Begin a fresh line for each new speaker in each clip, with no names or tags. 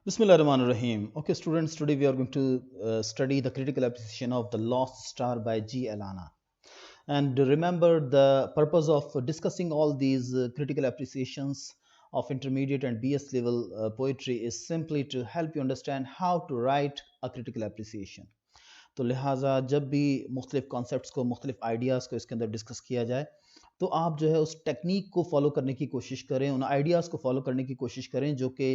Bismillahirrahmanirrahim. Okay, students, today we are going to study the critical appreciation of The Lost Star by G. Alana. And remember, the purpose of discussing all these critical appreciations of intermediate and BS level poetry is simply to help you understand how to write a critical appreciation. तो लिहाजा जब भी मुख्तलिफ concepts को मुख्तलिफ ideas को इसके अंदर डिस्कस किया जाए तो आप जो है उस टेक्निक को फॉलो करने की कोशिश करें, उन आइडियाज़ को फॉलो करने की कोशिश करें जो कि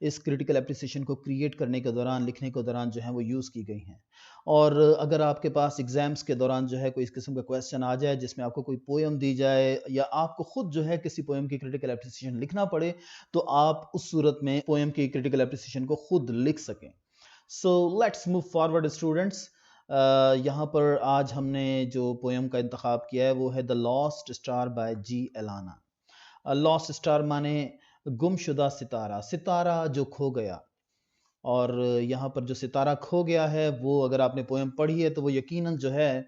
इस क्रिटिकल एप्रिसिएशन को क्रिएट करने के दौरान, लिखने के दौरान जो है वो यूज़ की गई हैं। और अगर आपके पास एग्ज़ाम्स के दौरान जो है कोई इस किस्म का क्वेश्चन आ जाए जिसमें आपको कोई पोएम दी जाए या आपको खुद जो है किसी पोएम की क्रिटिकल एप्रिसिएशन लिखना पड़े, तो आप उस सूरत में पोएम की क्रिटिकल एप्रिसिएशन को खुद लिख सकें। So let's move forward students. यहाँ पर आज हमने जो पोएम का इंतखाब किया है वो है the lost star by G Allana. Lost star माने गुमशुदा सितारा, सितारा जो खो गया। और यहाँ पर जो सितारा खो गया है वो अगर आपने पोएम पढ़ी है तो वो यकीनन जो है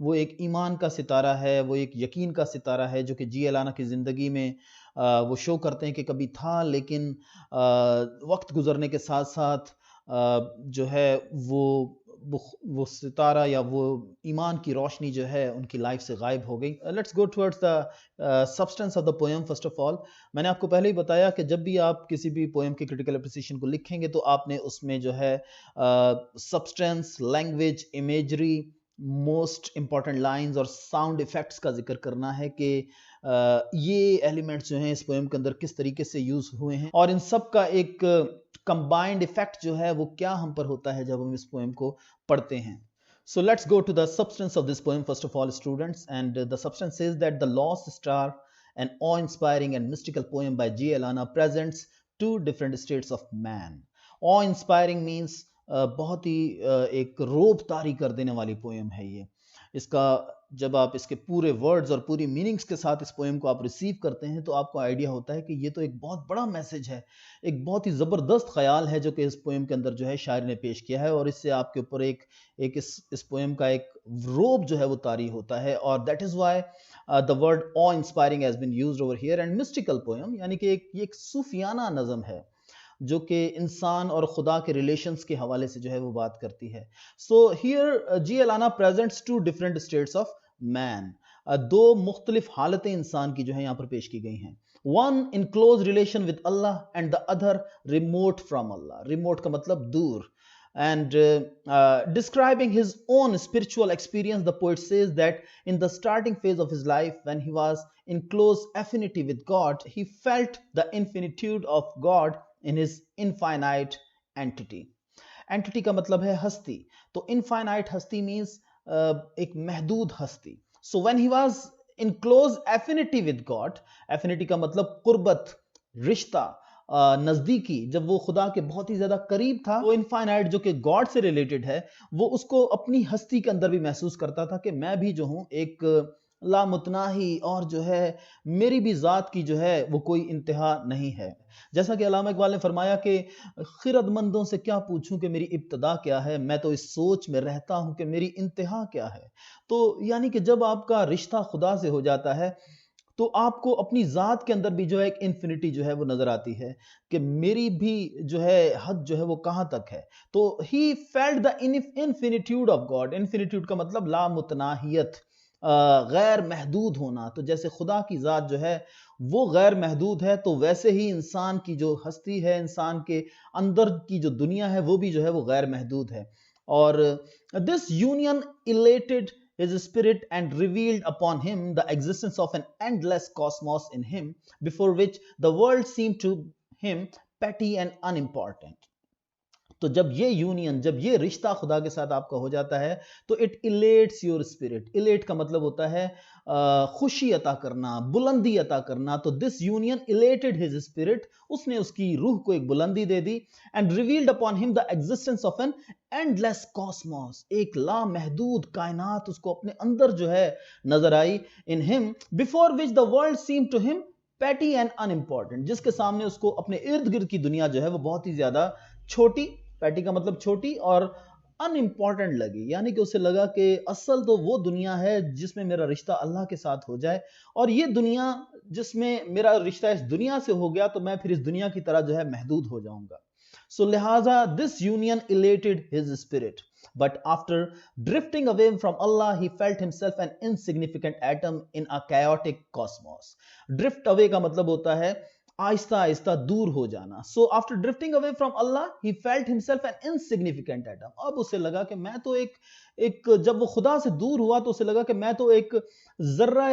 वो एक ईमान का सितारा है, वो एक यकीन का सितारा है जो कि जी एलाना की ज़िंदगी में वो शो करते हैं कि कभी था, लेकिन वक्त गुजरने के साथ साथ जो है वो सितारा या वो ईमान की रोशनी जो है उनकी लाइफ से गायब हो गई। Let's go towards the substance of the poem. First of all, मैंने आपको पहले ही बताया कि जब भी आप किसी भी पोएम की क्रिटिकल एप्रिसिएशन को लिखेंगे तो आपने उसमें जो है substance, language, imagery, most important lines और साउंड इफेक्ट्स का जिक्र करना है कि ये एलिमेंट्स जो हैं इस पोएम के अंदर किस तरीके से यूज हुए हैं और इन सब का एक कंबाइंड इफेक्ट जो है वो क्या हम पर होता है जब हम इस पोएम को पढ़ते हैं। So let's go to the substance of this poem first of all, students. And the substance says that The Lost Star, an awe-inspiring and mystical poem by G. Alana, presents two different states of man. Awe-inspiring means बहुत ही एक रोब तारी कर देने वाली poem है ये। इसका जब आप इसके पूरे वर्ड्स और पूरी मीनिंग्स के साथ इस पोएम को आप रिसीव करते हैं तो आपको आइडिया होता है कि ये तो एक बहुत बड़ा मैसेज है, एक बहुत ही ज़बरदस्त ख्याल है जो कि इस पोएम के अंदर जो है शायर ने पेश किया है और इससे आपके ऊपर एक इस पोएम का एक रोब जो है वो तारी होता है। और that is why the word awe inspiring has been used over here. And mystical poem यानी कि एक सूफियाना नज़म है जो कि इंसान और खुदा के रिलेशंस के हवाले से जो है वो बात करती है। So here G Allana presents two different states of man. दो मुख्तलिफ हालतें इंसान की जो है यहाँ पर पेश की गई हैं। One in close relation with Allah and the other remote from Allah. Remote का मतलब दूर। And describing his own spiritual experience, the poet says that in the starting phase of his life, when he was in close affinity with God, he felt the infinitude of God in his infinite entity. Entity का मतलब है हस्ती, तो infinite हस्ती means एक महदूद हस्ती. So when he was in close affinity with God, affinity का मतलब कुर्बत, रिश्ता, नजदीकी, जब वो खुदा के बहुत ही ज्यादा करीब था, वो इनफाइनाइट जो कि गॉड से रिलेटेड है, वो उसको अपनी हस्ती के अंदर भी महसूस करता था कि मैं भी जो हूं एक लामुतनाही और जो है मेरी भी ज़ात की जो है वो कोई इंतहा नहीं है। जैसा कि अल्लामा इकबाल ने फरमाया कि खिरदमंदों से क्या पूछूं कि मेरी इब्तदा क्या है, मैं तो इस सोच में रहता हूं कि मेरी इंतहा क्या है। तो यानी कि जब आपका रिश्ता खुदा से हो जाता है तो आपको अपनी ज़ात के अंदर भी जो है एक इन्फिनिटी जो है वो नज़र आती है कि मेरी भी जो है हद जो है वो कहाँ तक है। तो he felt the infinitude of God. Infinitude का मतलब लामुतनाहियत, गैर महदूद होना। तो जैसे खुदा की ज़ात जो है वो गैर महदूद है, तो वैसे ही इंसान की जो हस्ती है, इंसान के अंदर की जो दुनिया है वो भी जो है वो गैर महदूद है। और this union elated his spirit and revealed upon him the existence of an endless cosmos in him, before which the world seemed to him petty and unimportant. तो जब ये यूनियन, जब ये रिश्ता खुदा के साथ आपका हो जाता है तो इट इलेट्स योर स्पिरिट। इलेट का मतलब होता है खुशी अता करना, बुलंदी अता करना। तो this union elated his spirit, उसने उसकी रूह को एक बुलंदी दे दी। And revealed upon him the existence of an endless cosmos, एक लामहदूद कायनात उसको अपने अंदर जो है नजर आई। In him before which the world seem to him petty and unimportant, जिसके सामने उसको अपने इर्द गिर्द की दुनिया जो है वो बहुत ही ज्यादा छोटी, पैटी का मतलब छोटी, और अनइम्पॉर्टेंट लगी। यानी कि उसे लगा कि असल तो वो दुनिया है जिसमें मेरा रिश्ता अल्लाह के साथ हो जाए, और ये दुनिया जिसमें मेरा रिश्ता इस दुनिया से हो गया तो मैं फिर इस दुनिया की तरह जो है महदूद हो जाऊंगा। So lihaza this union elated his spirit, but after drifting away from Allah he felt himself an insignificant atom in a chaotic cosmos. Drift away का मतलब होता है आहिस्ता आहिस्ता दूर हो जाना. So after drifting away from Allah he felt himself an insignificant atom. अब उसे लगा कि मैं तो एक जब वो खुदा से दूर हुआ तो उसे लगा कि मैं तो एक जर्रा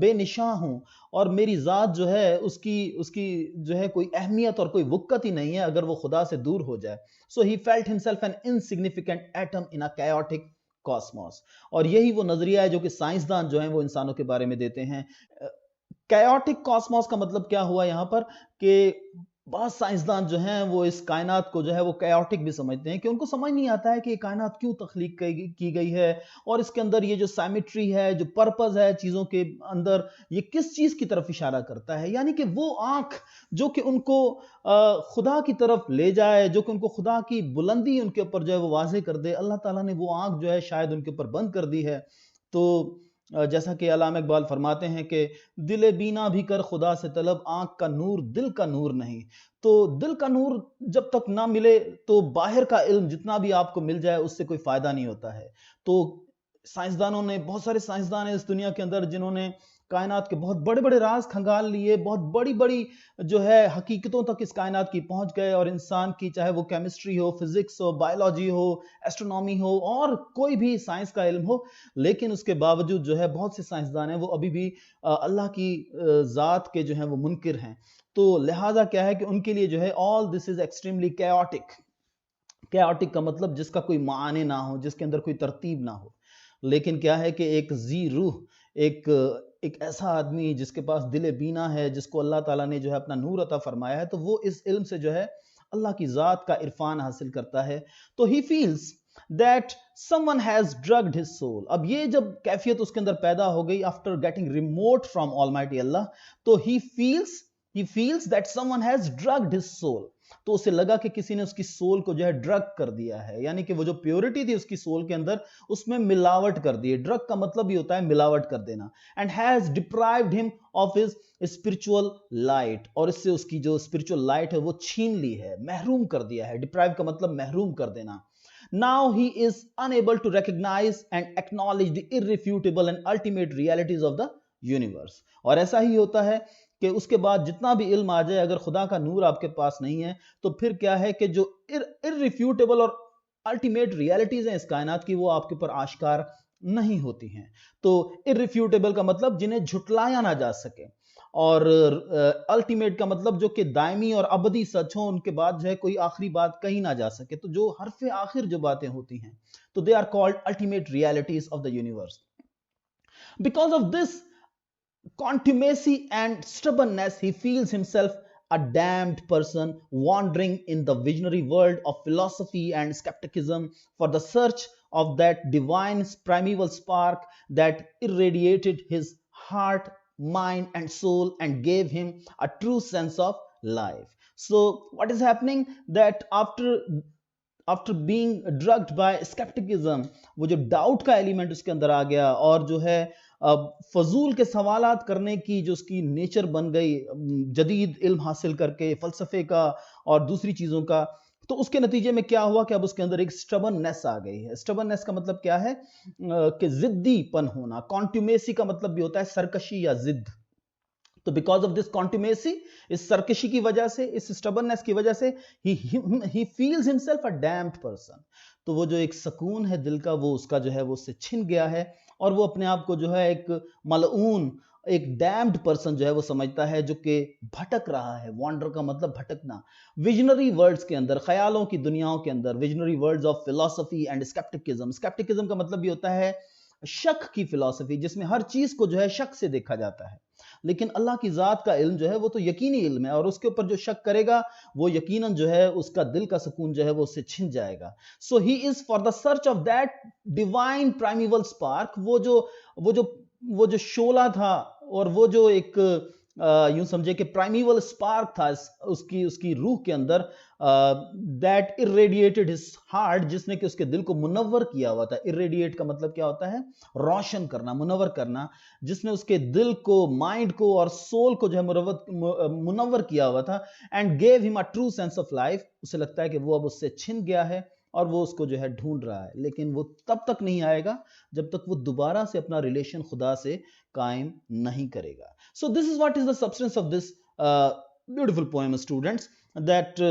बेनिशां हूं और मेरी जात जो है उसकी जो है कोई अहमियत और कोई वक़्त ही नहीं है अगर वो खुदा से दूर हो जाए. So he felt himself an insignificant atom in a chaotic cosmos. और यही वो नजरिया है जो कि साइंसदान जो हैं वो इंसानों के बारे में देते हैं. कैओटिक कॉस्मोस का मतलब क्या हुआ यहाँ पर कि बहुत साइंसदान जो हैं वो इस कायनात को जो है वो कैओटिक भी समझते हैं कि उनको समझ नहीं आता है कि ये कायनात क्यों तख्लीक की गई है और इसके अंदर ये जो साइमेट्री है, जो पर्पस है चीज़ों के अंदर, ये किस चीज़ की तरफ इशारा करता है. यानी कि वो आंख जो कि उनको खुदा की तरफ ले जाए, जो कि उनको खुदा की बुलंदी उनके ऊपर जो है वो वाज़ेह कर दे, अल्लाह ताला ने वो आंख जो है शायद उनके ऊपर बंद कर दी है. तो जैसा कि अल्लामा इकबाल फरमाते हैं कि दिल बीना भी कर खुदा से तलब, आंख का नूर दिल का नूर नहीं. तो दिल का नूर जब तक ना मिले तो बाहर का इल्म जितना भी आपको मिल जाए उससे कोई फायदा नहीं होता है. तो साइंसदानों ने, बहुत सारे साइंसदान हैं इस दुनिया के अंदर जिन्होंने कायनात के बहुत बड़े बड़े राज खंगाल लिए, बहुत बड़ी बड़ी जो है हकीकतों तक इस कायनात की पहुंच गए, और इंसान की चाहे वो केमिस्ट्री हो, फिजिक्स हो, बायोलॉजी हो, एस्ट्रोनॉमी हो और कोई भी साइंस का इल्म हो, लेकिन उसके बावजूद जो है बहुत से साइंसदान हैं वो अभी भी अल्लाह की ज़ात के जो है वो मुनकिर हैं. तो लिहाजा क्या है कि उनके लिए जो है all this is extremely chaotic. Chaotic का मतलब जिसका कोई माने ना हो, जिसके अंदर कोई तरतीब ना हो. लेकिन क्या है कि एक जी रूह, एक ऐसा आदमी जिसके पास दिल बीना है, जिसको अल्लाह ताला ने जो है अपना नूर अता फरमाया है, तो वो इस इल्म से जो है अल्लाह की ज़ात का इरफान हासिल करता है. तो he feels that someone has drugged his soul. अब ये जब कैफियत उसके अंदर पैदा हो गई after getting remote from almighty Allah, तो he feels that someone has drugged his soul. तो उसे लगा कि किसी ने उसकी सोल को जो है ड्रग कर दिया है, यानी कि वो जो प्योरिटी थी उसकी सोल के अंदर उसमें मिलावट कर दी है. ड्रग का मतलब ही होता है मिलावट कर देना. And has deprived him of his spiritual light. और इससे उसकी जो स्पिरिचुअल लाइट है वो छीन ली है, महरूम कर दिया है. डिप्राइव का मतलब महरूम कर देना. Now he is unable to recognize and acknowledge the irrefutable and ultimate realities of the universe. और ऐसा ही होता है कि उसके बाद जितना भी इल्म आ जाए, अगर खुदा का नूर आपके पास नहीं है तो फिर क्या है कि जो इररिफ्यूटेबल और अल्टीमेट रियलिटीज हैं इस कायनात की वो आपके ऊपर आश्कार नहीं होती हैं. तो इररिफ्यूटेबल का मतलब जिन्हें झुटलाया ना जा सके, और अल्टीमेट का मतलब जो कि दायमी और अबदी सच हो, उनके बाद जो है कोई आखिरी बात कही ना जा सके. तो जो हरफ आखिर जो बातें होती हैं तो they are called ultimate realities of the universe. Because of this contumacy and stubbornness, he feels himself a damned person wandering in the visionary world of philosophy and skepticism for the search of that divine primeval spark that irradiated his heart, mind and soul and gave him a true sense of life. So what is happening that after being drugged by skepticism, वो जो doubt का element उसके अंदर आ गया और जो है फजूल के सवालात करने की जो उसकी नेचर बन गई, जदीद इल्म हासिल करके फलसफे का और दूसरी चीज़ों का, तो उसके नतीजे में क्या हुआ कि अब उसके अंदर एक स्टबर्ननेस आ गई है. स्टबर्ननेस का मतलब क्या है कि जिद्दीपन होना. कॉन्ट्यूमेसी का मतलब भी होता है सरकशी या जिद. तो बिकॉज ऑफ दिस कॉन्ट्यूमेसी, इस सरकशी की वजह से, इस स्टबर्ननेस की वजह से ही feels himself a damned person. तो वो जो एक सुकून है दिल का वो उसका जो है वो उससे छिन गया है और वो अपने आप को जो है एक मलऊन, एक डैम्ड पर्सन जो है वो समझता है जो कि भटक रहा है. वॉन्डर का मतलब भटकना. विजनरी वर्ड्स के अंदर, ख्यालों की दुनियाओं के अंदर, visionary words of philosophy and scepticism. Scepticism का मतलब भी होता है शक की फिलॉसफी, जिसमें हर चीज को जो है शक से देखा जाता है. लेकिन अल्लाह की जात का इल्म जो है वो तो यकीनी इल्म है, और उसके ऊपर जो शक करेगा वो यकीनन जो है उसका दिल का सुकून जो है वो उससे छिन जाएगा. So he is for the search of that divine primeval spark. वो जो शोला था और वो जो एक यूं समझे कि प्राइमिवल स्पार्क था उसकी रूह के अंदर, दैट इरेडिएटेड हिज हार्ट, जिसने कि उसके दिल को मुनव्वर किया हुआ था। इरेडिएट का मतलब क्या होता है? रोशन करना, मुनव्वर करना। जिसने उसके दिल को, माइंड को और सोल को जो है मुनव्वर किया हुआ था, and gave him a true sense of life. उसे लगता है कि वो अब उससे छिन गया है और वो उसको जो है ढूंढ रहा है, लेकिन वो तब तक नहीं आएगा जब तक वो दोबारा से अपना रिलेशन खुदा से कायम नहीं करेगा। So this is what is the substance of this beautiful poem, students, that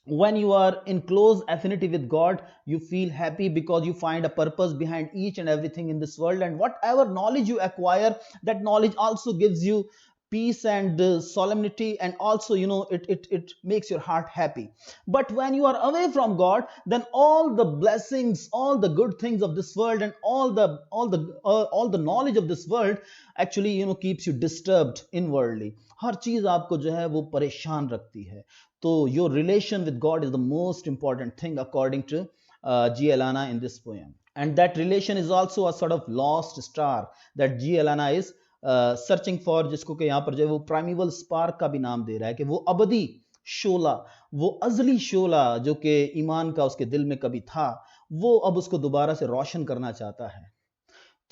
when you are in close affinity with God, you feel happy because you find a purpose behind each and everything in this world, and whatever knowledge you acquire, that knowledge also gives you peace and solemnity, and also it makes your heart happy. But when you are away from God, then all the blessings, all the good things of this world, and all the knowledge of this world actually keeps you disturbed inwardly. हर चीज आपको जो है वो परेशान रखती है। तो your relation with God is the most important thing according to G. Alana in this poem. And that relation is also a sort of lost star that G. Alana is searching for, जिसको कि यहाँ पर जो है वो primeval spark का भी नाम दे रहा है, कि वो अबदी शोला, वो अजली शोला जो कि ईमान का उसके दिल में कभी था, वो अब उसको दोबारा से रोशन करना चाहता है।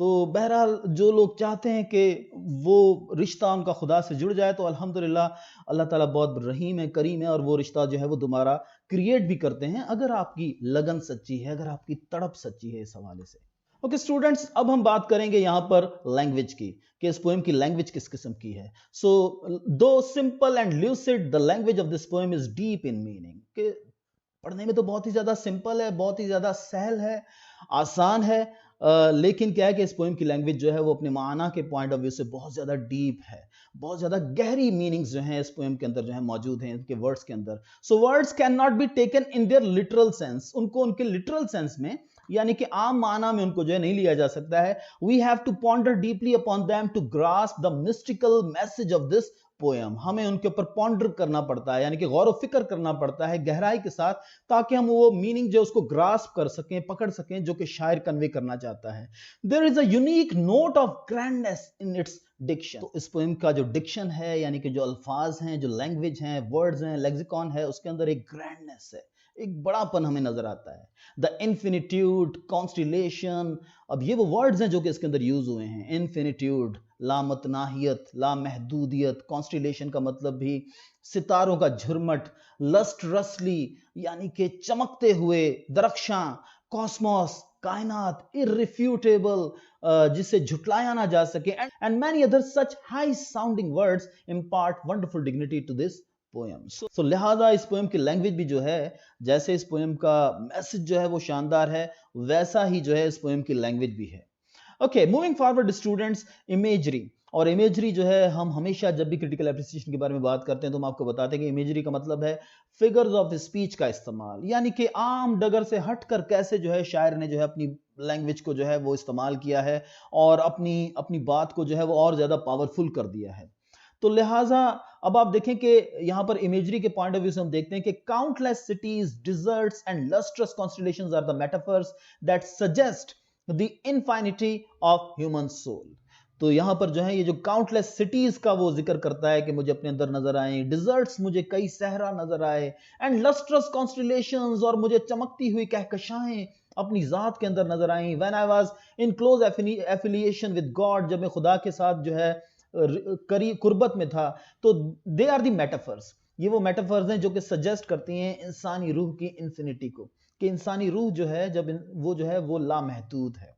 तो बहरहाल जो लोग चाहते हैं कि वो रिश्ता उनका खुदा से जुड़ जाए, तो अल्हम्दुलिल्लाह अल्लाह ताला बहुत रहीम है, करीम है, और वो रिश्ता जो है वो दोबारा क्रिएट भी करते हैं, अगर आपकी लगन सच्ची है, अगर आपकी तड़प सच्ची है इस हवाले से। ओके स्टूडेंट्स, अब हम बात करेंगे यहाँ पर लैंग्वेज की, कि इस पोएम की लैंग्वेज किस किस्म की है। सो दो simple and lucid, the language of this poem is deep in meaning, कि पढ़ने में तो बहुत ही ज्यादा सिंपल है, बहुत ही ज्यादा सहल है, आसान है, लेकिन क्या है कि इस पोएम की लैंग्वेज जो है वो अपने माना के पॉइंट ऑफ व्यू से बहुत ज्यादा डीप है, बहुत ज्यादा गहरी मीनिंग्स जो हैं इस पोएम के अंदर जो है मौजूद हैं, इनके वर्ड्स के अंदर। So words can not be taken in their literal sense, उनको उनके लिटरल सेंस में यानी कि आम माना में उनको जो है नहीं लिया जा सकता है। We have to ponder deeply upon them to grasp the mystical message of this poem. हमें उनके ऊपर पॉन्डर करना पड़ता है, यानी कि गौर व फिक्र करना पड़ता है गहराई के साथ, ताकि हम वो मीनिंग जो उसको ग्रास्प कर सकें, पकड़ सकें, जो कि शायर कन्वे करना चाहता है। There is a unique note of grandness in its diction. तो इस पोएम का जो डिक्शन है, यानी कि जो अल्फाज हैं, जो लैंग्वेज हैं, वर्ड्स हैं, लेक्सिकॉन है, उसके अंदर एक ग्रैंडनेस है, एक बड़ापन हमें नजर आता है। द इन्फिनिट्यूड, कॉन्स्टिलेशन, अब ये वो वर्ड्स हैं जो कि इसके अंदर यूज हुए हैं। इन्फिनिट्यूड, लामतनाहियत, लामहदूदियत, कॉन्स्टिलेशन का मतलब भी सितारों का झुरमट, लस्ट्रसली यानी कि चमकते हुए, दरख्शां, कॉस्मोस, कायनात, इररिफ्यूटेबल जिसे झुटलाया ना जा सके, and many other such high sounding words impart wonderful dignity to this poem. So लिहाजा इस पोएम की लैंग्वेज भी जो है, जैसे इस पोएम का मैसेज जो है वो शानदार है, वैसा ही जो है इस पोएम की लैंग्वेज भी है। Okay, moving forward students, imagery. और इमेजरी जो है, हम हमेशा जब भी क्रिटिकल एप्रिसिएशन के बारे में बात करते हैं तो हम आपको बताते हैं कि इमेजरी का मतलब है फिगर्स ऑफ स्पीच का इस्तेमाल, यानी कि आम डगर से हटकर कैसे जो है शायर ने जो है अपनी लैंग्वेज को जो है वो इस्तेमाल किया है और अपनी बात को जो है वो और ज्यादा पावरफुल कर दिया है। तो लिहाजा अब आप देखें कि यहां पर इमेजरी के पॉइंट ऑफ व्यू से हम देखते हैं कि countless cities, deserts and lustrous constellations are the metaphors that suggest the infinity of human soul. तो यहां पर जो है ये जो काउंटलेस सिटीज का वो जिक्र करता है कि मुझे अपने अंदर नजर आए, डिजर्ट्स मुझे कई सहरा नजर आए, एंड लस्ट्रस कॉन्स्टिलेशंस और मुझे चमकती हुई कहकशाएं अपनी जात के अंदर नजर आई। When I was in close affiliation with God, जब मैं खुदा के साथ जो है कुर्बत में था, तो दे आर दी मेटाफर्स, ये वो मेटाफर्स हैं जो कि सजेस्ट करती हैं इंसानी रूह की इंफिनिटी को, कि इंसानी रूह जो है जब वो जो है वो लामहदूद है।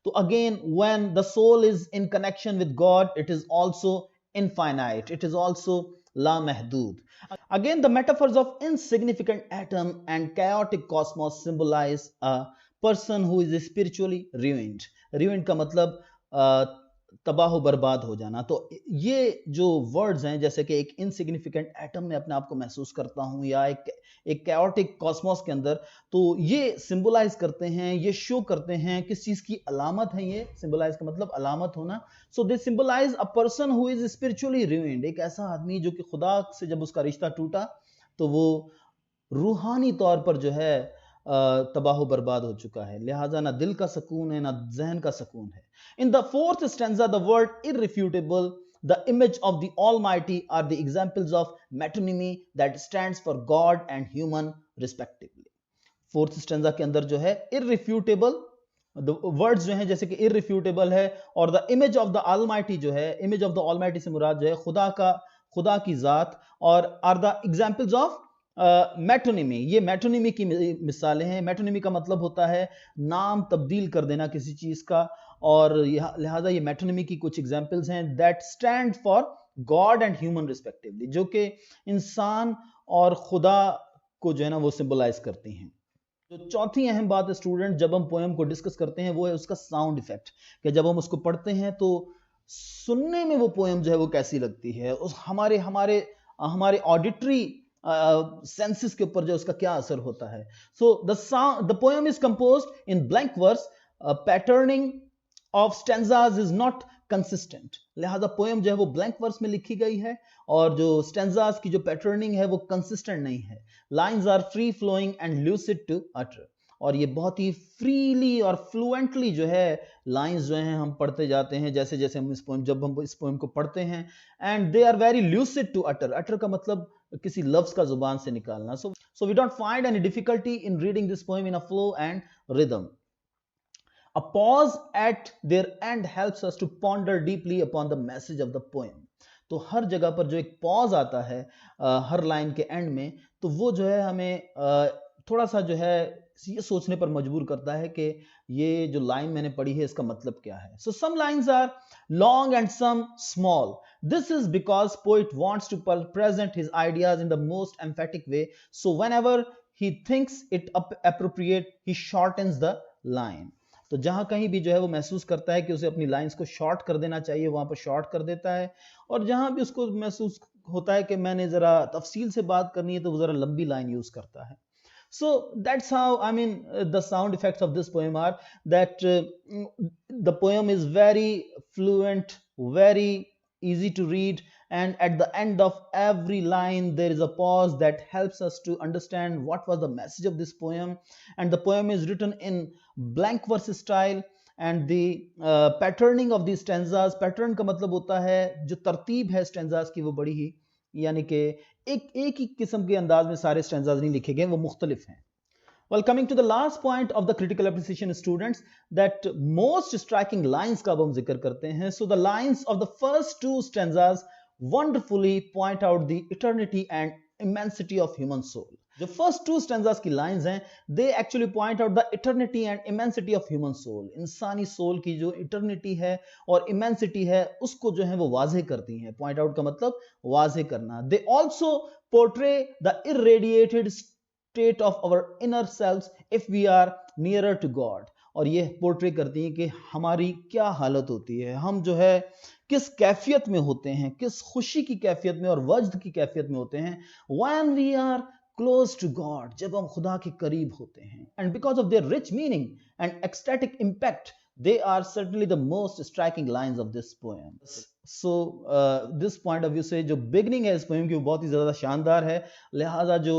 तो again when the soul is in connection with God, it is also infinite, it is also लामहदूद। Again the metaphors of insignificant atom and chaotic cosmos symbolize a person who is spiritually ruined। ruined का मतलब तबाह बर्बाद हो जाना। तो ये जो वर्ड्स हैं, जैसे कि एक इनसिग्निफिकेंट एटम में अपने आप को महसूस करता हूं, या एक कैओटिक कॉस्मोस के अंदर, तो ये सिंबलाइज करते हैं, ये शो करते हैं किस चीज की अलामत है। ये सिंबलाइज का मतलब अलामत होना। So they symbolize a person who is spiritually ruined, एक ऐसा आदमी जो कि खुदा से जब उसका रिश्ता टूटा तो वो रूहानी तौर पर जो है तबाह बर्बाद हो चुका है। लिहाजा ना दिल का सुकून है, ना जहन का सुकून है। In the fourth stanza, the word irrefutable the image of the Almighty are the examples of metonymy that stands for God and human respectively. Fourth stanza के अंदर जो है irrefutable वर्ड्स जो हैं जैसे कि irrefutable है, और the image of the almighty जो है, इमेज ऑफ द ऑलमाइटी से मुराद जो है खुदा की जात, और are the examples of metonymy, ये मेटोनिमी की मिसालें हैं। मेटोनिमी का मतलब होता है नाम तब्दील कर देना किसी चीज का, और लिहाजा ये मेटोनिमी की कुछ एग्जांपल्स हैं that stand for God and human respectively, जो कि इंसान और खुदा को जो है ना वो सिंबलाइज करती हैं। जो चौथी अहम बात है स्टूडेंट, जब हम पोएम को डिस्कस करते हैं वो है उसका साउंड इफेक्ट, कि जब हम उसको पढ़ते हैं तो सुनने में वो पोएम जो है वो कैसी लगती है, उस हमारे ऑडिटरी सेंसेस के ऊपर जो उसका क्या असर होता है। So the poem is composed in blank verse, patterning of stanzas is not consistent, लिहाजा पोएम जो है वो ब्लैंक वर्स में लिखी गई है, और जो स्टेंजाज की जो पैटर्निंग है वो कंसिस्टेंट नहीं है। Lines are free flowing and lucid to utter, और ये बहुत ही फ्रीली और फ्लुएंटली जो है लाइंस जो हैं हम पढ़ते जाते हैं जैसे जैसे हम जब हम इस पोएम को पढ़ते हैं, and they are very lucid to utter. Utter का मतलब किसी लफ्ज का जुबान से निकालना। So we don't find any difficulty in reading this poem in a flow and rhythm. A pause at their end helps us to ponder deeply upon the message of the poem. तो हर जगह पर जो एक pause आता है हर line के and में, तो वो जो है हमें थोड़ा सा जो है ये सोचने पर मजबूर करता है कि ये जो लाइन मैंने पढ़ी है इसका मतलब क्या है। So some lines are long and some small. This is because poet wants to present his ideas in the most emphatic way. So whenever he thinks it appropriate, he shortens the line. तो जहां कहीं भी जो है वो महसूस करता है कि उसे अपनी लाइंस को शॉर्ट कर देना चाहिए, वहां पर शॉर्ट कर देता है, और जहां भी उसको महसूस होता है कि मैंने जरा तफसील से बात करनी है तो वो जरा लंबी लाइन यूज करता है। So that's how, I mean, the sound effects of this poem are that the poem is very fluent, very easy to read, and at the end of every line there is a pause that helps us to understand what was the message of this poem. And the poem is written in blank verse style, and the patterning of these stanzas, pattern का मतलब होता है जो तरतीब है stanzas की वो बड़ी ही, यानी कि एक ही किस्म के अंदाज में सारे स्टैंजाज नहीं लिखे गए, वो मुख्तलिफ हैं। Well, coming to the last point of the critical appreciation students, that most striking lines का अब हम जिक्र करते हैं। So the lines of the first two stanzas wonderfully point out the eternity and immensity of human soul. जो first two stanzas की lines हैं, they actually point out the eternity and immensity of human soul. इंसानी soul की जो eternity है और immensity है उसको जो है वो वाज़ेह करती हैं। Point out का मतलब वाज़ेह करना। They also portray the irradiated state of our inner selves if we are nearer to God. और ये पोर्ट्रे करती हैं कि हमारी क्या हालत होती है, हम जो है किस कैफियत में होते हैं, किस खुशी की कैफियत में और वज्द की कैफियत में होते हैं when we are close to God, जब हम खुदा के करीब होते हैं। And because of their rich meaning and ecstatic impact, they are certainly the most striking lines of this poem. So this point of view से जो beginning है इस poem की वो बहुत ही ज़्यादा शानदार है, लिहाजा जो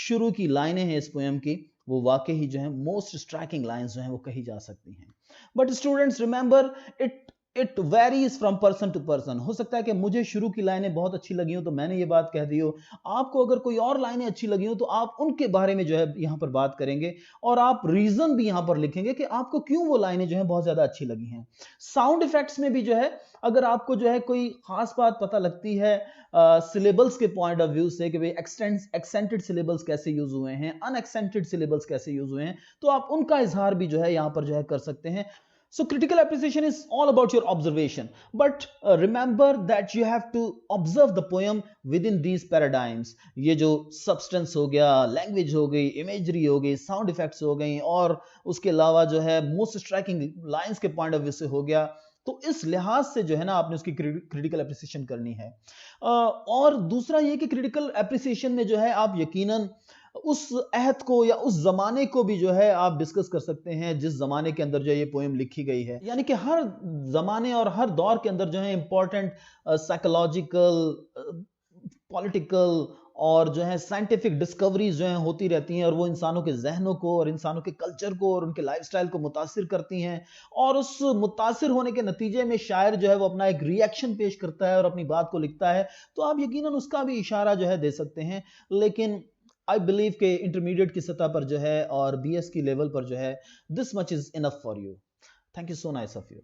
शुरू की लाइनें हैं इस poem की वो वाकई ही जो है most striking lines जो हैं वो कही जा सकती हैं। But students remember it varies from person to person. हो सकता है कि मुझे शुरू की लाइनें बहुत अच्छी लगी हो तो मैंने ये बात कह दी हो, आपको अगर कोई और लाइनें अच्छी लगी हो तो आप उनके बारे में जो है यहाँ पर बात करेंगे, और आप रीजन भी यहाँ पर लिखेंगे कि आपको क्यों वो लाइनें जो है बहुत ज्यादा अच्छी लगी हैं। साउंड इफेक्ट्स में भी जो है अगर आपको जो है कोई खास बात पता लगती है सिलेबल्स के पॉइंट ऑफ व्यू से कि भाई एक्सेंटेड सिलेबल्स कैसे यूज हुए हैं, अनएक्सेंटेड सिलेबल्स कैसे यूज हुए हैं, तो आप उनका इजहार भी जो है यहाँ पर जो है कर सकते हैं। So critical appreciation is all about your observation, but remember that you have to observe the poem within these paradigms. ये जो substance हो गया, language हो गई, imagery हो गई, sound effects हो गई, और उसके अलावा जो है most striking lines के point of view से हो गया, तो इस लिहाज से जो है ना आपने उसकी critical appreciation करनी है। और दूसरा ये कि critical appreciation में जो है आप यकीनन उस अहद को या उस जमाने को भी जो है आप डिस्कस कर सकते हैं जिस जमाने के अंदर जो ये पोएम लिखी गई है, यानी कि हर जमाने और हर दौर के अंदर जो है इंपॉर्टेंट साइकोलॉजिकल, पॉलिटिकल اور جو ہے سائنٹیفک ڈسکوریز جو ہیں ہوتی رہتی ہیں اور وہ انسانوں کے ذہنوں کو اور انسانوں کے کلچر کو اور ان کے لائف سٹائل کو متاثر کرتی ہیں، اور اس متاثر ہونے کے نتیجے میں شاعر جو ہے وہ اپنا ایک ری ایکشن پیش کرتا ہے اور اپنی بات کو لکھتا ہے، تو آپ یقیناً اس کا بھی اشارہ جو ہے دے سکتے ہیں. لیکن آئی بلیو کہ انٹرمیڈیٹ کی سطح پر جو ہے اور بی ایس کی لیول پر جو ہے this much is enough for you. Thank you so nice of you.